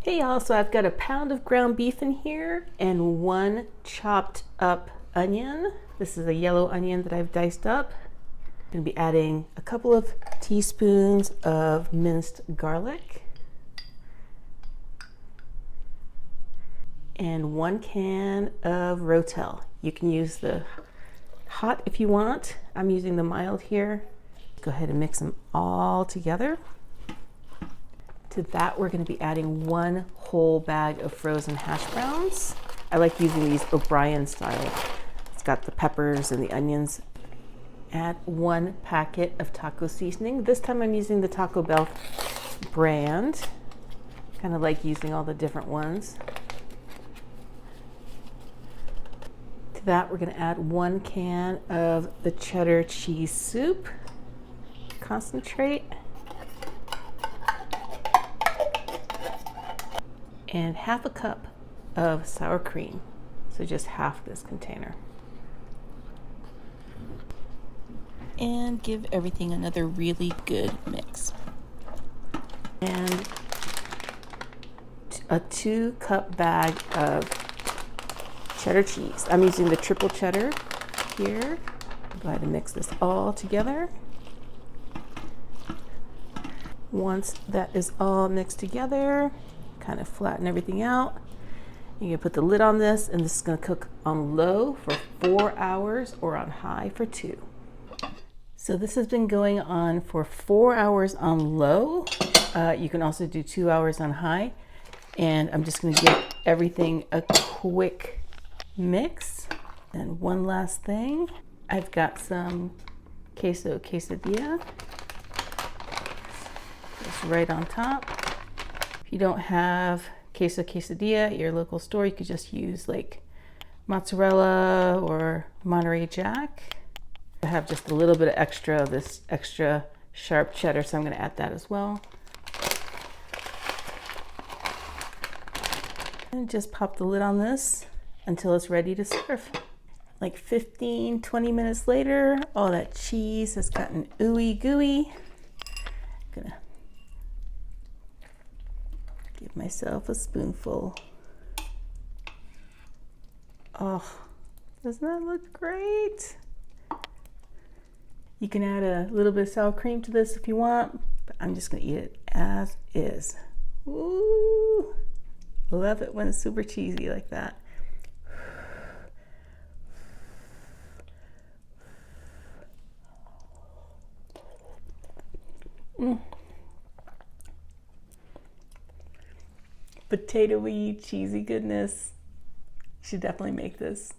Hey y'all, so I've got a pound of ground beef in here and one chopped up onion. This is a yellow onion that I've diced up. I'm gonna be adding a couple of teaspoons of minced garlic and 1 can of Rotel. You can use the hot if you want. I'm using the mild here. Go ahead and mix them all together. To that, we're going to be adding 1 whole bag of frozen hash browns. I like using these O'Brien style. It's got the peppers and the onions. Add 1 packet of taco seasoning. This time I'm using the Taco Bell brand. Kind of like using all the different ones. To that, we're going to add 1 can of the cheddar cheese soup concentrate. And half a cup of sour cream. So just half this container. And give everything another really good mix. And a 2-cup bag of cheddar cheese. I'm using the triple cheddar here. Go ahead and mix this all together. Once that is all mixed together, kind of flatten everything out. You can put the lid on this, and this is going to cook on low for 4 hours or on high for 2. So this has been going on for 4 hours on low. You can also do 2 hours on high. And I'm just going to give everything a quick mix. And one last thing, I've got some quesadilla. Just right on top. If you don't have quesadilla at your local store, you could just use like mozzarella or Monterey Jack. I have just a little bit of extra of this extra sharp cheddar, so I'm going to add that as well. And just pop the lid on this until it's ready to serve. Like 15-20 minutes later, all that cheese has gotten ooey gooey. I'm gonna give myself a spoonful. Oh, doesn't that look great? You can add a little bit of sour cream to this if you want, but I'm just gonna eat it as is. Ooh, love it when it's super cheesy like that. Potatoey, cheesy goodness. You should definitely make this.